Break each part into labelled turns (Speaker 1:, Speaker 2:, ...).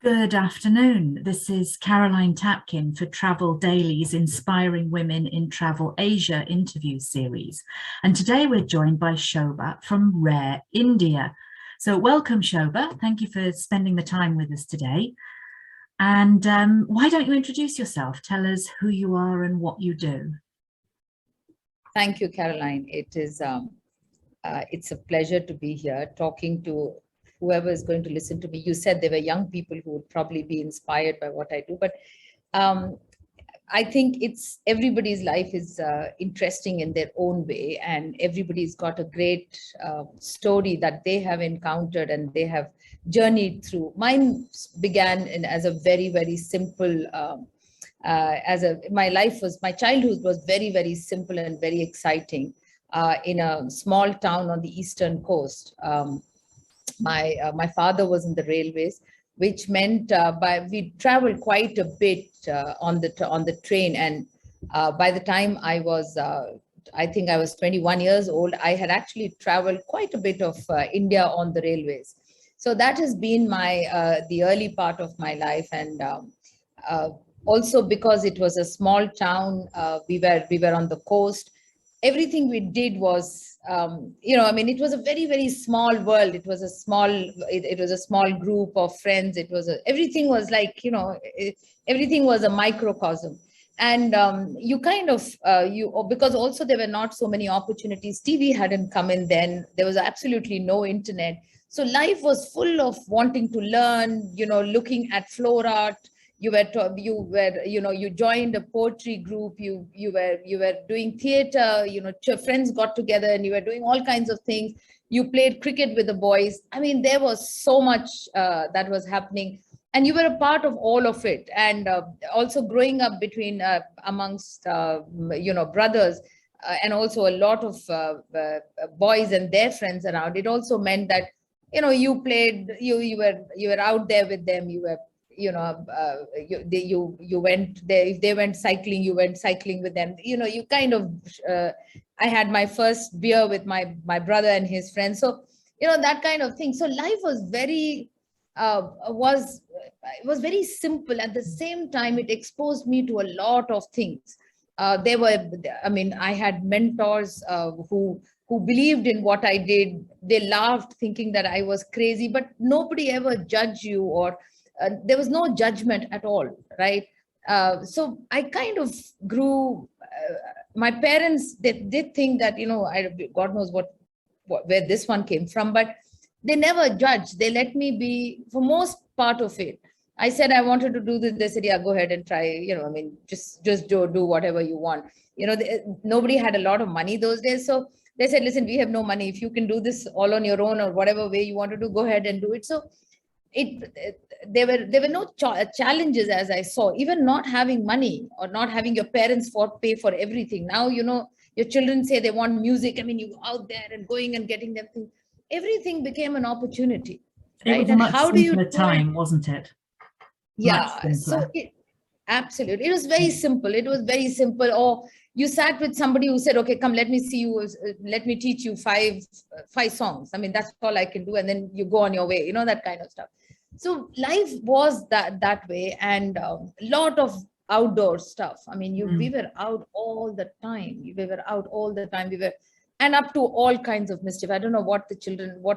Speaker 1: Good afternoon. This is Caroline Tapkin for Travel Daily's Inspiring Women in Travel Asia interview series. And today we're joined by Shoba from Rare, India. So welcome, Shoba. Thank you for spending the time with us today. And why don't you introduce yourself? Tell us who you are and what you do.
Speaker 2: Thank you, Caroline. It's a pleasure to be here talking to whoever is going to listen to me. You said there were young people who would probably be inspired by what I do, but I think everybody's life is interesting in their own way, and everybody's got a great story that they have encountered and they have journeyed through. Mine began as a very, very simple, my childhood was very, very simple and very exciting in a small town on the eastern coast. My father was in the railways, which meant we traveled quite a bit on the train. And by the time I think I was 21 years old, I had actually traveled quite a bit of India on the railways. So that has been the early part of my life. And also because it was a small town, we were on the coast. Everything we did was, it was a very, very small world. It was a small group of friends. Everything was like, everything was a microcosm. And because also there were not so many opportunities. TV hadn't come in then. There was absolutely no internet. So life was full of wanting to learn, looking at floor art. You joined a poetry group, you were doing theater, friends got together and you were doing all kinds of things. You played cricket with the boys. I mean, there was so much that was happening, and you were a part of all of it. And also growing up amongst brothers, and also a lot of boys and their friends around. It also meant that you played, you were out there with them. You were you went there. If they went cycling, you went cycling with them. You kind of I had my first beer with my brother and his friends. So that kind of thing. So life was very was very simple. At the same time, it exposed me to a lot of things. I had mentors who believed in what I did. They laughed thinking that I was crazy, but nobody ever judged you, or there was no judgment at all, right? So I kind of grew. My parents, they did think that, God knows where this one came from, but they never judged. They let me be for most part of it. I said I wanted to do this. They said, yeah, go ahead and try. Just do whatever you want. Nobody had a lot of money those days, so they said, listen, we have no money. If you can do this all on your own or whatever way you want to do, go ahead and do it. So there were no challenges, as I saw. Even not having money or not having your parents pay for everything. Now, your children say they want music. I mean, you out there and going and getting them things. Everything became an opportunity. Right?
Speaker 1: It was a much simpler time, wasn't it?
Speaker 2: Yeah. So absolutely. It was very simple. It was very simple. Or you sat with somebody who said, okay, come, let me see you. Let me teach you five songs. I mean, that's all I can do. And then you go on your way, that kind of stuff. So life was that way, and a lot of outdoor stuff. I mean, we were out all the time. We were and up to all kinds of mischief. I don't know what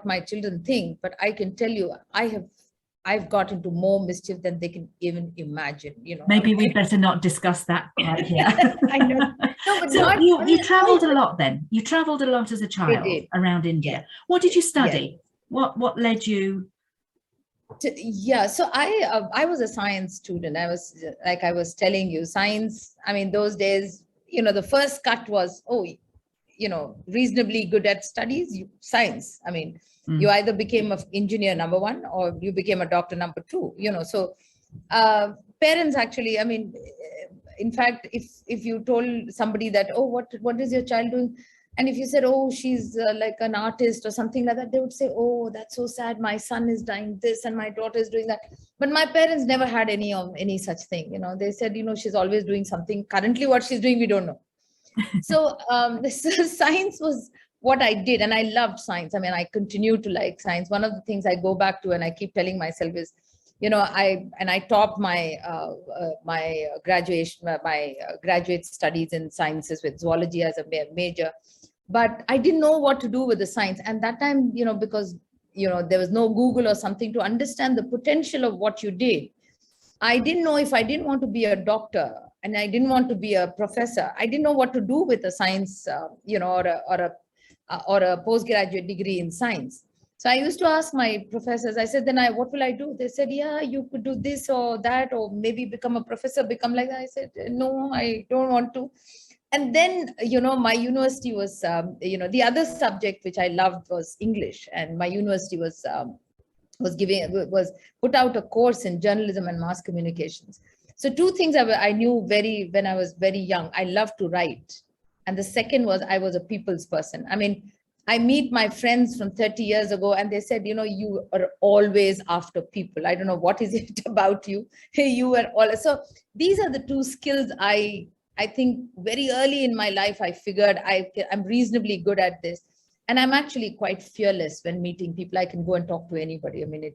Speaker 2: my children think, but I can tell you, I've got into more mischief than they can even imagine.
Speaker 1: Maybe we better not discuss that right here.
Speaker 2: I know. No, but
Speaker 1: so you traveled a lot then. You traveled a lot as a child around India. Yeah. What did you study? Yeah. What led you?
Speaker 2: So I was a science student. I was, like I was telling you, science. I mean, those days, the first cut was, reasonably good at studies, science. I mean, you either became an engineer, number one, or you became a doctor, number two. So parents actually, I mean, in fact, if you told somebody that, oh, what is your child doing? And if you said, oh, she's like an artist or something like that, they would say, oh, that's so sad. My son is doing this and my daughter is doing that. But my parents never had any such thing. They said, she's always doing something. Currently, what she's doing, we don't know. So science was what I did, and I loved science. I mean, I continue to like science. One of the things I go back to and I keep telling myself is, I topped my graduate studies in sciences with zoology as a major, but I didn't know what to do with the science. And that time, because there was no Google or something to understand the potential of what you did. I didn't know if I didn't want to be a doctor and I didn't want to be a professor. I didn't know what to do with a science, or a postgraduate degree in science. So I used to ask my professors, I said, what will I do? They said, yeah, you could do this or that, or maybe become a professor, become like that. I said, no, I don't want to. And then, my university was, the other subject which I loved was English. And my university was put out a course in journalism and mass communications. So two things I knew when I was very young. I loved to write. And the second was I was a people's person. I mean, I meet my friends from 30 years ago and they said, you are always after people. I don't know what is it about you. You were all. So these are the two skills I think very early in my life, I figured I'm reasonably good at this. And I'm actually quite fearless when meeting people. I can go and talk to anybody. I mean,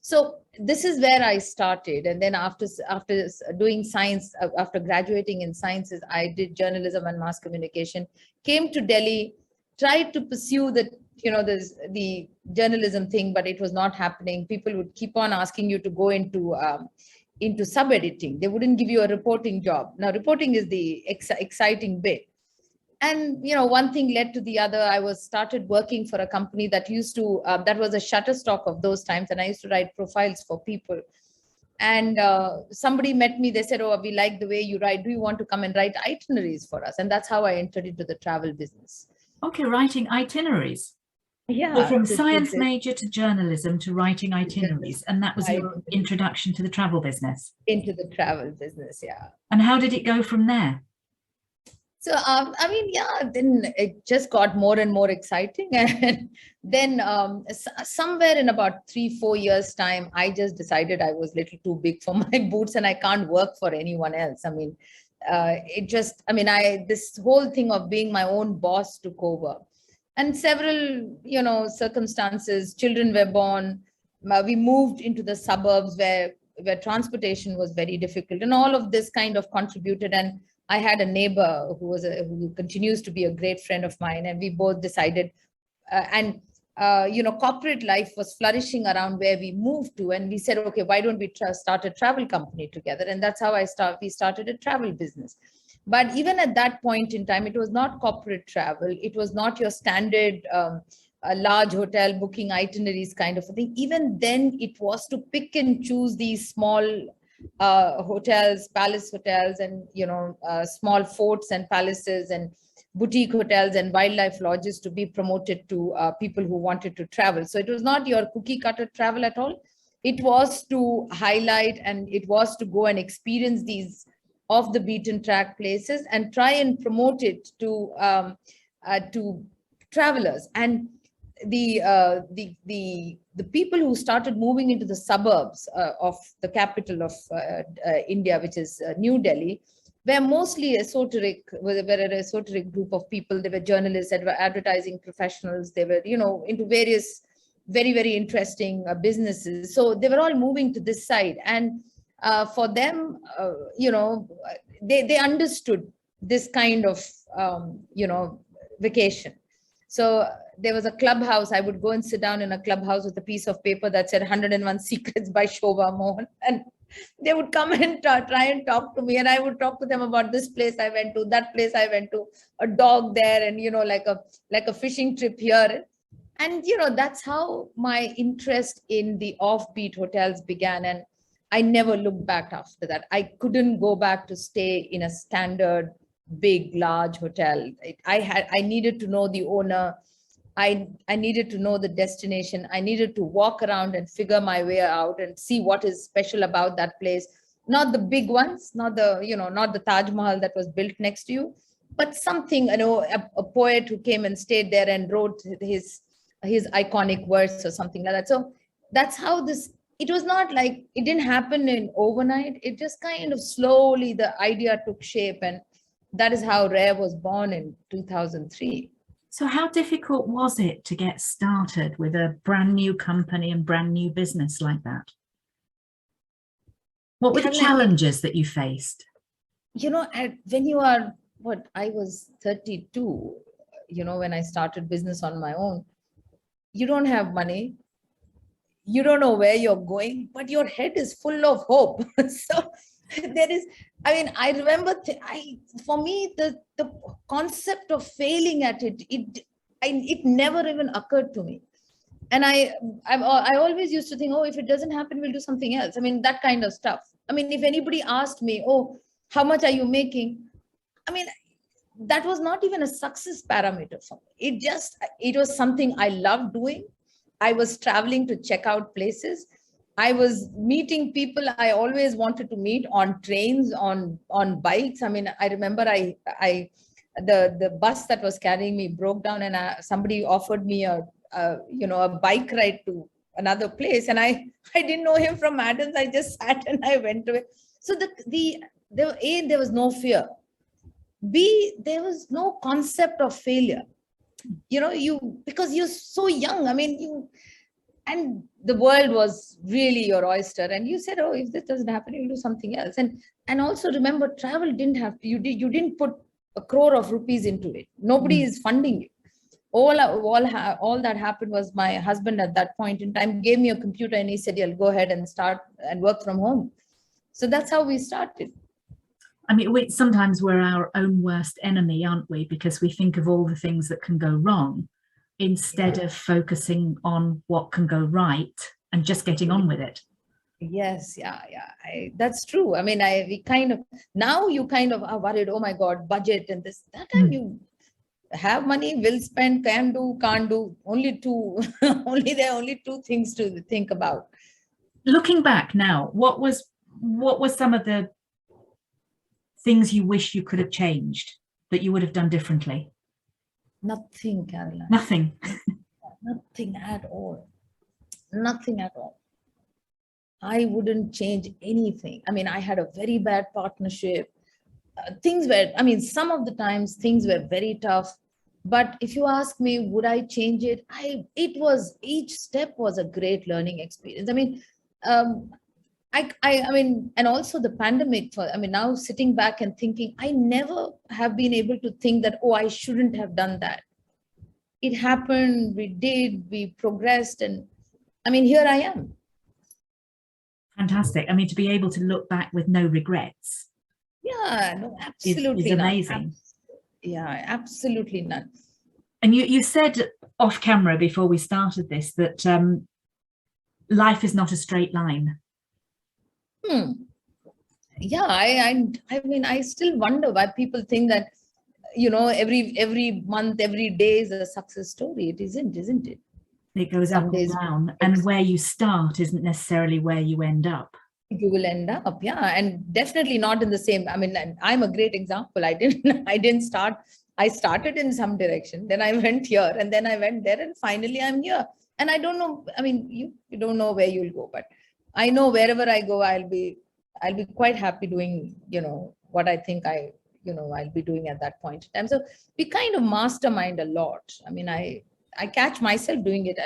Speaker 2: so this is where I started. And then after doing science, after graduating in sciences, I did journalism and mass communication, came to Delhi, tried to pursue the journalism thing, but it was not happening. People would keep on asking you to go into sub-editing. They wouldn't give you a reporting job. Now, reporting is the exciting bit. And, one thing led to the other. I started working for a company that that was a Shutterstock of those times. And I used to write profiles for people. And somebody met me. They said, oh, we like the way you write. Do you want to come and write itineraries for us? And that's how I entered into the travel business.
Speaker 1: Okay, writing itineraries.
Speaker 2: Yeah.
Speaker 1: So from science major to journalism to writing itineraries. And that was your introduction to the travel business? Into the travel business, yeah. And how did it go from there? So, then it just got more and more exciting. And then somewhere in about 3-4 years time, I just decided I was a little too big for my boots and I can't work for anyone else. I mean, this whole thing of being my own boss took over. And several, circumstances, children were born. We moved into the suburbs where transportation was very difficult. And all of this kind of contributed. And I had a neighbor who continues to be a great friend of mine, and we both decided, corporate life was flourishing around where we moved to, and we said, okay, why don't we start a travel company together? And that's how we started a travel business. But even at that point in time, it was not corporate travel. It was not your standard a large hotel booking itineraries kind of a thing. Even then, it was to pick and choose these small hotels, palace hotels, and small forts and palaces and boutique hotels and wildlife lodges to be promoted to people who wanted to travel. So it was not your cookie cutter travel at all. It was to highlight, and it was to go and experience these off the beaten track places and try and promote it to travelers. And the people who started moving into the suburbs of the capital of India, which is New Delhi, were mostly were an esoteric group of people. They were journalists, they were advertising professionals, they were, into various very, very interesting businesses. So they were all moving to this side. And for them, they understood this kind of, vacation. So there was a clubhouse. I would go and sit down in a clubhouse with a piece of paper that said 101 Secrets by Shoba Mohan. And they would come and try and talk to me. And I would talk to them about this place I went to, that place I went to, a dog there, and, like a fishing trip here. And, that's how my interest in the offbeat hotels began. And I never looked back after that. I couldn't go back to stay in a standard, big, large hotel. I needed to know the owner. I needed to know the destination. I needed to walk around and figure my way out and see what is special about that place. Not the big ones, not the Taj Mahal that was built next to you, but something, a poet who came and stayed there and wrote his iconic verse or something like that. So that's how it was not like, it didn't happen in overnight. It just kind of slowly, the idea took shape. And that is how Rare was born in 2003. So how difficult was it to get started with a brand new company and brand new business like that? What were the
Speaker 2: Caroline,
Speaker 1: challenges that you faced?
Speaker 2: when you are, what, I was 32, when I started business on my own, you don't have money, you don't know where you're going, but your head is full of hope. So there is, I remember, for me, the concept of failing at it never even occurred to me. And I always used to think, oh, if it doesn't happen, we'll do something else. That kind of stuff. If anybody asked me, oh, how much are you making? I mean, that was not even a success parameter for me. It was something I loved doing. I was traveling to check out places. I was meeting people I always wanted to meet on trains, on bikes. I remember the bus that was carrying me broke down, and somebody offered me a bike ride to another place, and I didn't know him from Adams. I just sat and I went to it. So there was no fear. B, there was no concept of failure. Because you're so young. And the world was really your oyster, and you said, oh, if this doesn't happen, you'll do something else. And also remember, travel didn't have to, you didn't put 1 crore of rupees into it. Nobody is funding you. All that happened was my husband at that point in time gave me a computer, and he said, yeah, go ahead and start and work from home. So that's how we started.
Speaker 1: Sometimes we're our own worst enemy, aren't we? Because we think of all the things that can go wrong instead of focusing on what can go right and just getting on with it.
Speaker 2: Yes, yeah. That's true. Now you kind of are worried, oh my God, budget and this. That time you have money, will spend, can do, can't do. Only two, there are only two things to think about.
Speaker 1: Looking back now, what was some of the things you wish you could have changed, that you would have done differently?
Speaker 2: Nothing, Caroline.
Speaker 1: Nothing.
Speaker 2: Nothing at all. Nothing at all. I wouldn't change anything. I had a very bad partnership. Things were, some of the times things were very tough. But if you ask me, would I change it? Each step was a great learning experience. And also the pandemic, now sitting back and thinking, I never have been able to think that, oh, I shouldn't have done that. It happened, we progressed, and here I am.
Speaker 1: Fantastic. To be able to look back with no regrets.
Speaker 2: Yeah, no, absolutely
Speaker 1: is amazing.
Speaker 2: Yeah, absolutely none.
Speaker 1: And you said off camera before we started this that life is not a straight line.
Speaker 2: Yeah, I still wonder why people think that, every month, every day is a success story. It isn't it?
Speaker 1: It goes up and down, and where you start isn't necessarily where you end up.
Speaker 2: You will end up, yeah, and definitely not in the same. I'm a great example. I started in some direction, then I went here, and then I went there, and finally I'm here. And I don't know, you don't know where you'll go, but I know wherever I go, I'll be quite happy doing, what I think I'll be doing at that point in time. So we kind of mastermind a lot. I catch myself doing it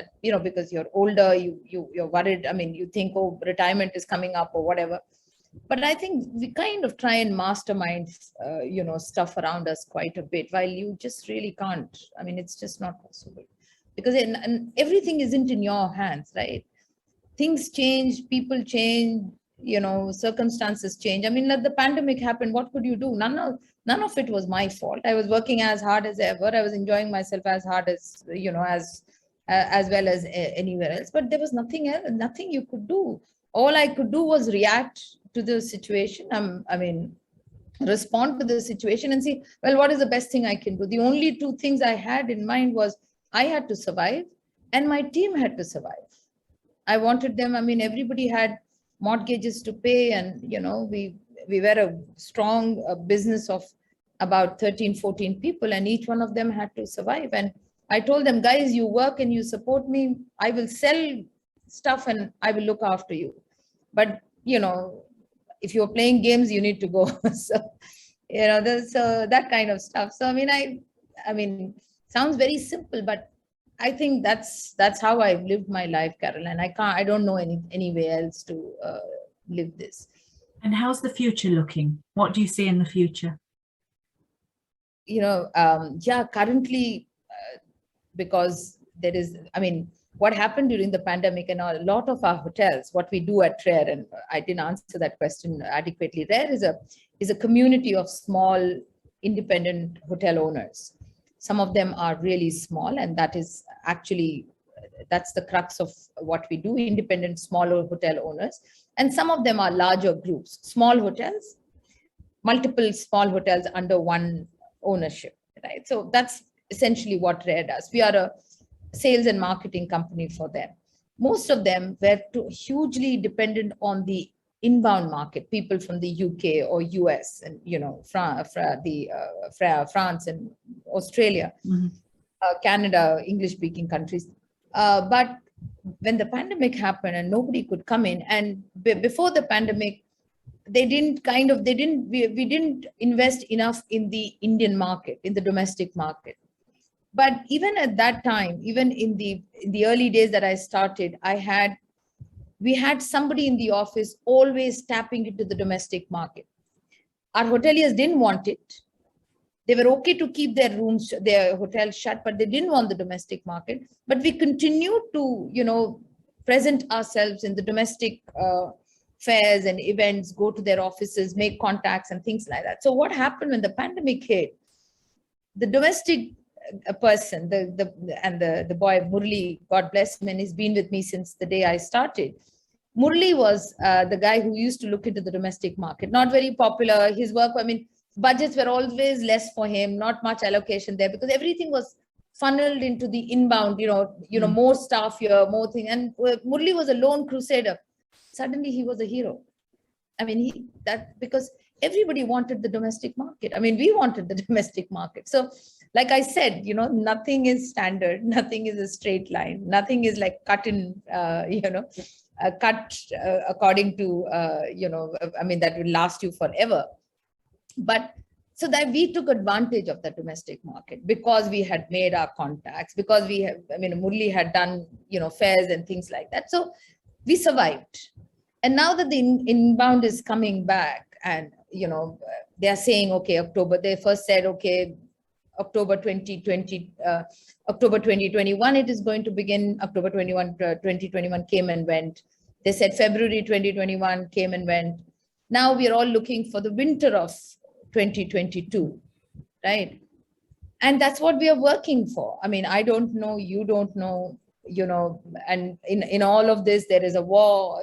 Speaker 2: because you're older, you're worried. You think, oh, retirement is coming up or whatever. But I think we kind of try and mastermind, stuff around us quite a bit, while you just really can't. It's just not possible, because and everything isn't in your hands, right? Things change, people change, circumstances change. Like the pandemic happened, what could you do? None of it was my fault. I was working as hard as ever. I was enjoying myself as hard as, as well as anywhere else. But there was nothing else, nothing you could do. All I could do was react to the situation. Respond to the situation and see, well, what is the best thing I can do? The only two things I had in mind was I had to survive and my team had to survive. I wanted them, everybody had mortgages to pay, and we were a strong business of about 13, 14 people, and each one of them had to survive. And I told them, guys, you work and you support me. I will sell stuff and I will look after you. But, if you're playing games, you need to go. So, there's that kind of stuff. So, sounds very simple, but I think that's how I've lived my life, Caroline. I don't know any way else to live this.
Speaker 1: And how's the future looking? What do you see in the future?
Speaker 2: Yeah, currently, because there is, I mean, what happened during the pandemic and a lot of our hotels, what we do at Rare, and I didn't answer that question adequately. Rare is a community of small independent hotel owners. Some of them are really small, and that is actually, that's the crux of what we do, independent smaller hotel owners. And some of them are larger groups, small hotels, multiple small hotels under one ownership, right? So that's essentially what Rare does. We are a sales and marketing company for them. Most of them were hugely dependent on the inbound market, people from the UK or US and, France and Australia, Canada, English-speaking countries. But when the pandemic happened and nobody could come in, and before the pandemic, we didn't invest enough in the Indian market, in the domestic market. But even at that time, even in the early days that I started, we had somebody in the office always tapping into the domestic market. Our hoteliers didn't want it. They were okay to keep their rooms, their hotels shut, but they didn't want the domestic market. But we continued to, present ourselves in the domestic fairs and events, go to their offices, make contacts and things like that. So what happened when the pandemic hit? The domestic person, the boy Murli, God bless him, and he's been with me since the day I started. Murli was the guy who used to look into the domestic market. Not very popular. His work, I mean, budgets were always less for him, not much allocation there because everything was funneled into the inbound, more staff here, more thing. And Murli was a lone crusader. Suddenly he was a hero. I mean, because everybody wanted the domestic market. I mean, we wanted the domestic market. So like I said, nothing is standard, nothing is a straight line, nothing is like cut in, cut according to, that will last you forever. But so that we took advantage of the domestic market because we had made our contacts, because Murli had done, fairs and things like that. So we survived. And now that the inbound is coming back and, they're saying, okay, October, they first said, okay, October 2020, October 2021, it is going to begin. October 2021 came and went. They said February 2021 came and went. Now we are all looking for the winter of 2022, right? And that's what we are working for. I mean, I don't know, you don't know, and in all of this, there is a war,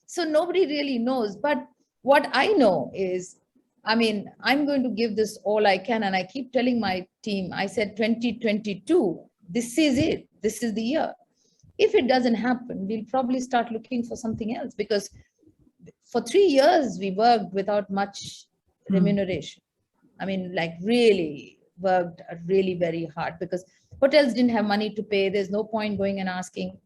Speaker 2: so nobody really knows. But what I know is, I'm going to give this all I can. And I keep telling my team, I said, 2022, this is it. This is the year. If it doesn't happen, we'll probably start looking for something else, because for 3 years, we worked without much remuneration. Really worked really very hard because hotels didn't have money to pay. There's no point going and asking.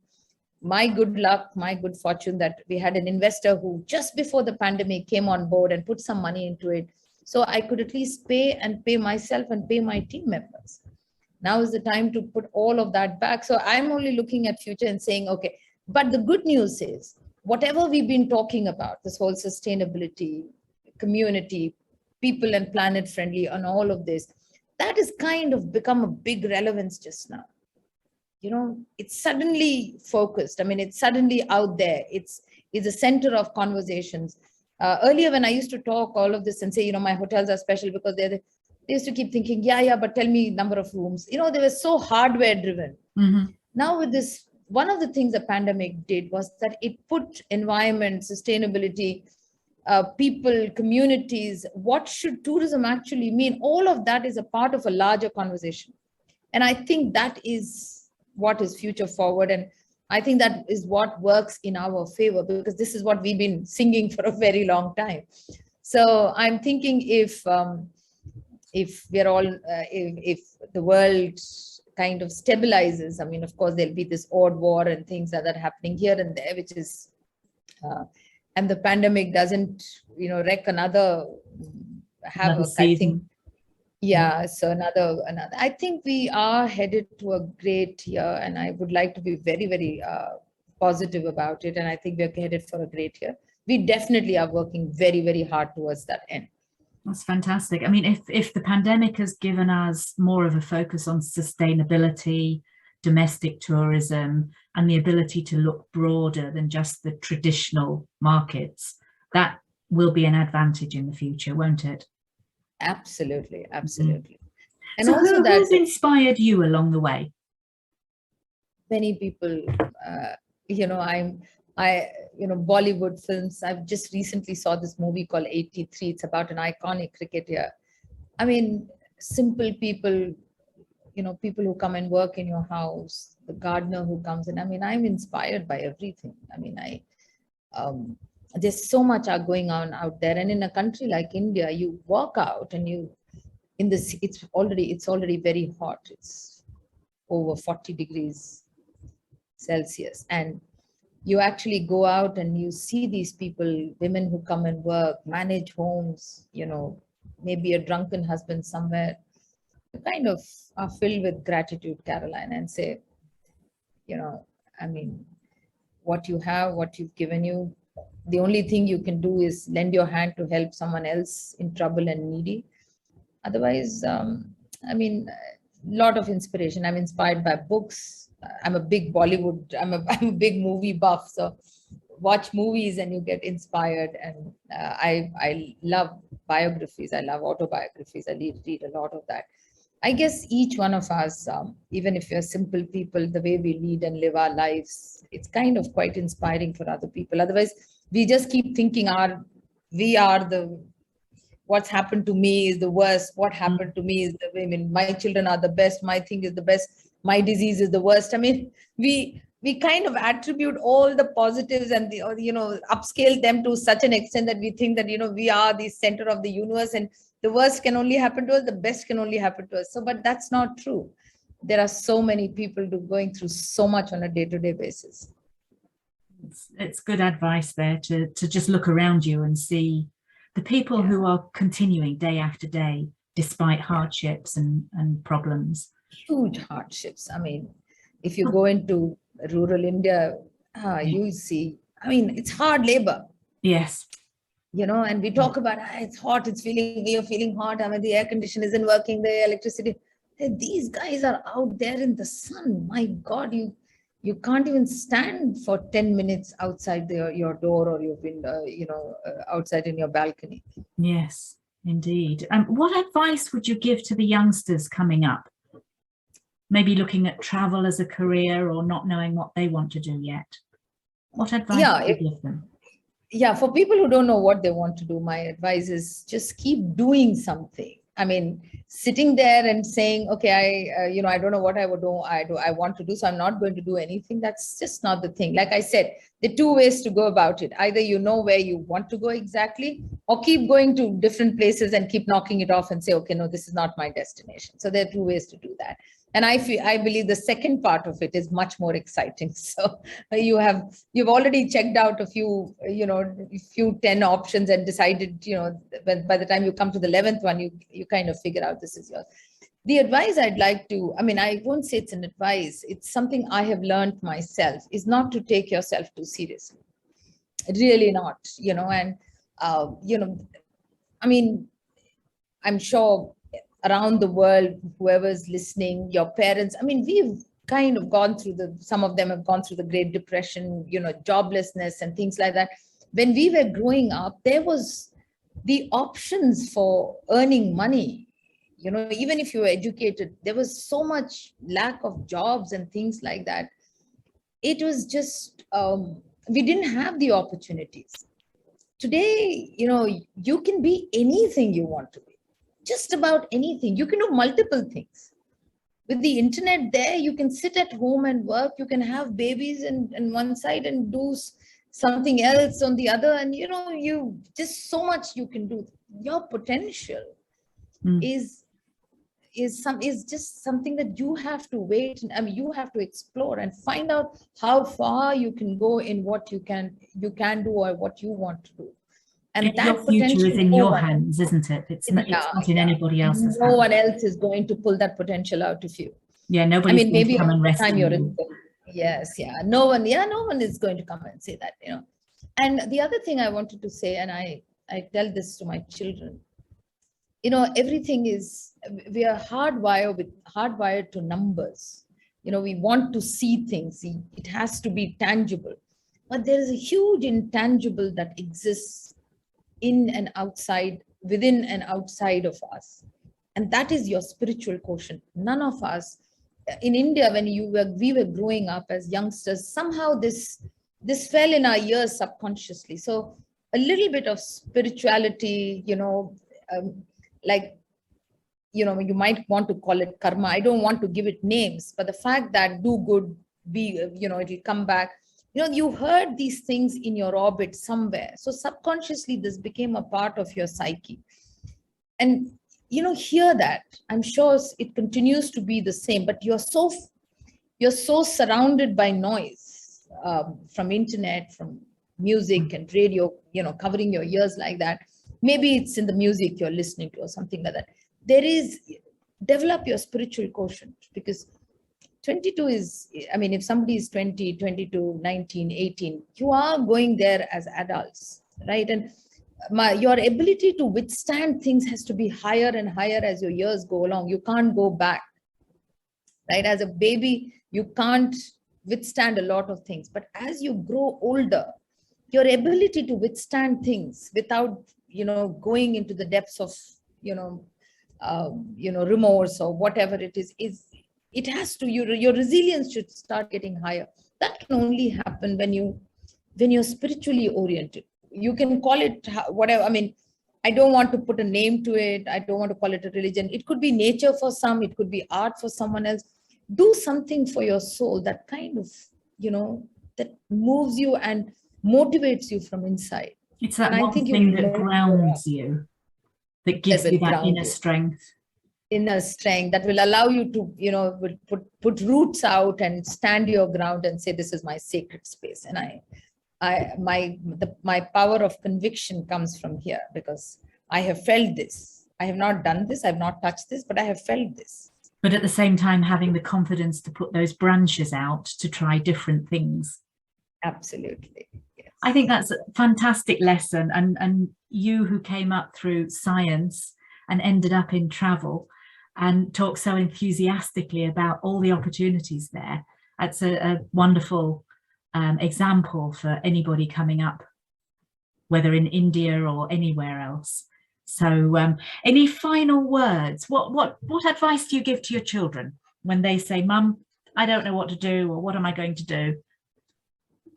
Speaker 2: My good luck, my good fortune that we had an investor who just before the pandemic came on board and put some money into it. So I could at least pay myself and pay my team members. Now is the time to put all of that back. So I'm only looking at future and saying, okay, but the good news is whatever we've been talking about, this whole sustainability, community, people and planet friendly and all of this, that has kind of become a big relevance just now. It's suddenly focused. It's suddenly out there. It's a center of conversations. Earlier, when I used to talk all of this and say, my hotels are special because they used to keep thinking, yeah, but tell me number of rooms. They were so hardware driven. Now with this, one of the things the pandemic did was that it put environment, sustainability, people, communities, what should tourism actually mean? All of that is a part of a larger conversation. And I think that is what is future forward. And I think that is what works in our favor, because this is what we've been singing for a very long time. So I'm thinking if we're all, if the world kind of stabilizes, of course, there'll be this odd war and things that are happening here and there, which is, and the pandemic doesn't, wreck another havoc, I think. Yeah, so another. I think we are headed to a great year, and I would like to be very, very positive about it. And I think we're headed for a great year. we definitely are working very, very hard towards that end.
Speaker 1: That's fantastic. I mean, if the pandemic has given us more of a focus on sustainability, domestic tourism, and the ability to look broader than just the traditional markets, that will be an advantage in the future, won't it?
Speaker 2: Absolutely, absolutely. And
Speaker 1: so
Speaker 2: also
Speaker 1: who's inspired you along the way?
Speaker 2: Many people, Bollywood films. I've just recently saw this movie called 83. It's about an iconic cricketer. I mean, simple people, people who come and work in your house, the gardener who comes in. I mean, I'm inspired by everything. I mean, there's so much are going on out there. And in a country like India, you walk out and it's already very hot. It's over 40 degrees Celsius. And you actually go out and you see these people, women who come and work, manage homes, maybe a drunken husband somewhere. You kind of are filled with gratitude, Caroline, and say, I mean, what you have, what you've given you, the only thing you can do is lend your hand to help someone else in trouble and needy. Otherwise, I mean, a lot of inspiration. I'm inspired by books. I'm a big Bollywood, I'm a big movie buff. So watch movies and you get inspired. And I love biographies. I love autobiographies. I read a lot of that. I guess each one of us, even if we're simple people, the way we lead and live our lives, it's kind of quite inspiring for other people. Otherwise, we just keep thinking what's happened to me is the worst. What happened to me is my children are the best. My thing is the best. My disease is the worst. I mean, we kind of attribute all the positives and upscale them to such an extent that we think that, we are the center of the universe and the worst can only happen to us. The best can only happen to us. So, but that's not true. There are so many people going through so much on a day-to-day basis.
Speaker 1: It's good advice there to just look around you and see the people who are continuing day after day, despite hardships and problems.
Speaker 2: Huge hardships. I mean, if you go into rural India, you see, I mean, it's hard labor.
Speaker 1: Yes.
Speaker 2: And we talk about, it's hot, we are feeling hot. I mean, the air conditioner isn't working, the electricity. These guys are out there in the sun. My God, you can't even stand for 10 minutes outside your door or your window, outside in your balcony.
Speaker 1: Yes, indeed. What advice would you give to the youngsters coming up? Maybe looking at travel as a career or not knowing what they want to do yet. What advice would you give them?
Speaker 2: Yeah, for people who don't know what they want to do, my advice is just keep doing something. I mean, sitting there and saying, okay, I don't know what I would do. I want to do, so I'm not going to do anything. That's just not the thing. Like I said, there are two ways to go about it. Either you know where you want to go exactly, or keep going to different places and keep knocking it off and say, okay, no, this is not my destination. So there are two ways to do that. And I believe the second part of it is much more exciting. So you've already checked out a few 10 options and decided, by the time you come to the 11th one, you kind of figure out this is yours. The advice I'd like to, I won't say it's an advice. It's something I have learned myself, is not to take yourself too seriously. Really not, and, I'm sure around the world, whoever's listening, your parents, we've kind of gone through some of them have gone through the Great Depression, joblessness and things like that. When we were growing up, there was the options for earning money. Even if you were educated, there was so much lack of jobs and things like that. It was just, we didn't have the opportunities. Today, you can be anything you want to be. Just about anything. You can do multiple things. With the internet there, you can sit at home and work. You can have babies on one side and do something else on the other. And, you just so much you can do. Your potential is just something that you have to wait. You have to explore and find out how far you can go in what you can do or what you want to do. And that
Speaker 1: your future is in your hands, isn't it? It's not in anybody else's hands.
Speaker 2: No one else is going to pull that potential out of you.
Speaker 1: Yeah, nobody's going to come and rescue you.
Speaker 2: Yes, yeah. No one is going to come and say that, And the other thing I wanted to say, and I tell this to my children, everything is, we are hardwired to numbers. We want to see things. It has to be tangible. But there is a huge intangible that exists in and outside, within and outside of us. And that is your spiritual quotient. None of us, in India, when we were growing up as youngsters, somehow this fell in our ears subconsciously. So a little bit of spirituality, like, you might want to call it karma. I don't want to give it names, but the fact that do good, it'll come back. You heard these things in your orbit somewhere. So subconsciously, this became a part of your psyche. And, hear that. I'm sure it continues to be the same, but you're so surrounded by noise, from internet, from music and radio, covering your ears like that. Maybe it's in the music you're listening to or something like that. Develop your spiritual quotient, because 22 is, if somebody is 20, 22, 19, 18, you are going there as adults, right? And your ability to withstand things has to be higher and higher as your years go along. You can't go back, right? As a baby, you can't withstand a lot of things. But as you grow older, your ability to withstand things without, going into the depths of, remorse or whatever it is it has to, your resilience should start getting higher. That can only happen when you're spiritually oriented. You can call it whatever. I don't want to put a name to it. I don't want to call it a religion. It could be nature for some. It could be art for someone else. Do something for your soul that kind of, that moves you and motivates you from inside.
Speaker 1: It's that one thing that grounds you, that gives you that inner strength.
Speaker 2: Inner strength that will allow you to, put roots out and stand your ground and say, this is my sacred space. And my power of conviction comes from here, because I have felt this. I have not done this. I've not touched this, but I have felt this.
Speaker 1: But at the same time, having the confidence to put those branches out to try different things.
Speaker 2: Absolutely. Yes.
Speaker 1: I think that's a fantastic lesson. And you, who came up through science and ended up in travel and talk so enthusiastically about all the opportunities there, that's a wonderful example for anybody coming up, whether in India or anywhere else. So any final words? What advice do you give to your children when they say, Mum, I don't know what to do, or what am I going to do?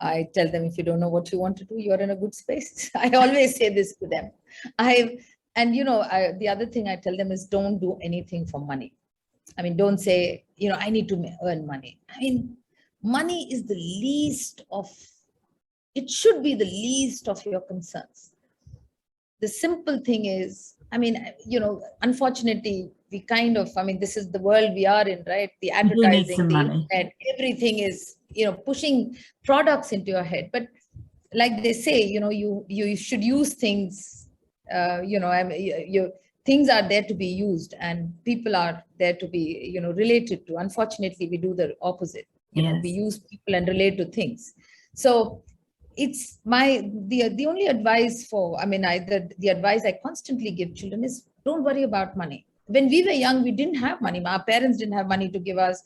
Speaker 2: I tell them, if you don't know what you want to do, you're in a good space. I always say this to them. The other thing I tell them is, don't do anything for money. Don't say, I need to earn money. Money is the least of, it should be the least of your concerns. The simple thing is, unfortunately, we kind of, this is the world we are in, right? The advertising, the internet, everything is, pushing products into your head. But like they say, you should use things, things are there to be used, and people are there to be, related to. Unfortunately, we do the opposite. We use people and relate to things. So it's the only advice the advice I constantly give children is, don't worry about money. When we were young, we didn't have money. Our parents didn't have money to give us.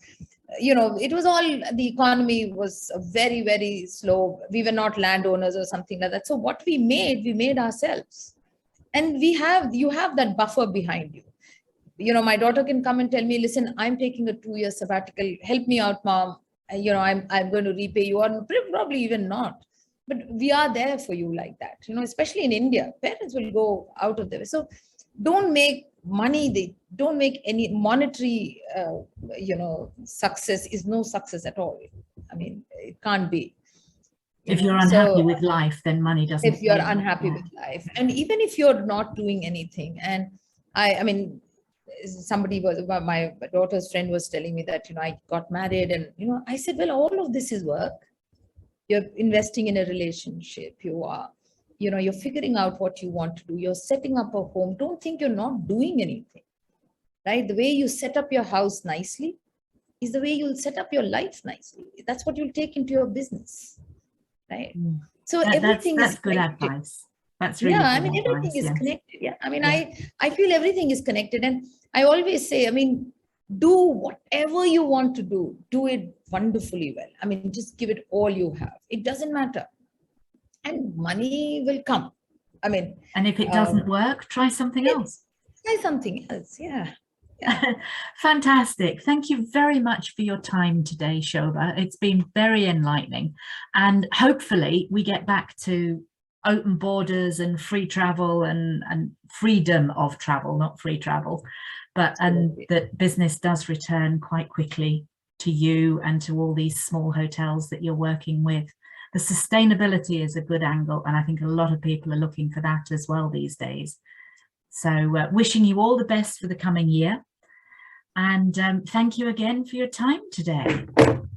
Speaker 2: It was all, the economy was very, very slow. We were not landowners or something like that. So what we made ourselves. And you have that buffer behind you. My daughter can come and tell me, listen, I'm taking a 2-year sabbatical. Help me out, Mom. I'm going to repay you, or probably even not. But we are there for you like that. Especially in India, parents will go out of their way. So don't make money, don't make any monetary, success is no success at all. It can't be.
Speaker 1: If you're unhappy with life, then money doesn't.
Speaker 2: If you're unhappy with life, and even if you're not doing anything, and my daughter's friend was telling me that, I got married, and, I said, well, all of this is work. You're investing in a relationship. You're figuring out what you want to do. You're setting up a home. Don't think you're not doing anything, right? The way you set up your house nicely is the way you'll set up your life nicely. That's what you'll take into your business, right? So everything is
Speaker 1: that's good
Speaker 2: connected.
Speaker 1: advice. That's really
Speaker 2: Yeah, I
Speaker 1: good
Speaker 2: mean, everything
Speaker 1: advice.
Speaker 2: is
Speaker 1: Yeah.
Speaker 2: connected. Yeah, I mean,
Speaker 1: Yeah.
Speaker 2: I feel everything is connected. And I always say, I mean, do whatever you want to do it wonderfully well. I mean, just give it all you have. It doesn't matter. And money will come. I mean,
Speaker 1: And if it doesn't work, try something else.
Speaker 2: try something else. Yeah. Yeah.
Speaker 1: Fantastic. Thank you very much for your time today, Shoba. It's been very enlightening. And hopefully we get back to open borders and free travel and freedom of travel, not free travel, and that business does return quite quickly to you and to all these small hotels that you're working with. The sustainability is a good angle, and I think a lot of people are looking for that as well these days. So wishing you all the best for the coming year. And thank you again for your time today.
Speaker 2: Thank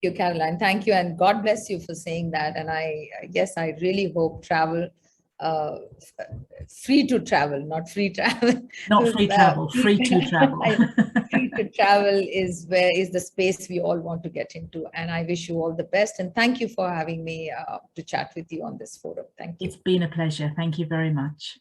Speaker 2: you, Caroline. Thank you. And God bless you for saying that. And yes, I really hope travel, free to travel, not free travel.
Speaker 1: Not free travel, free to travel.
Speaker 2: Free to travel is the space we all want to get into. And I wish you all the best. And thank you for having me to chat with you on this forum. Thank you.
Speaker 1: It's been a pleasure. Thank you very much.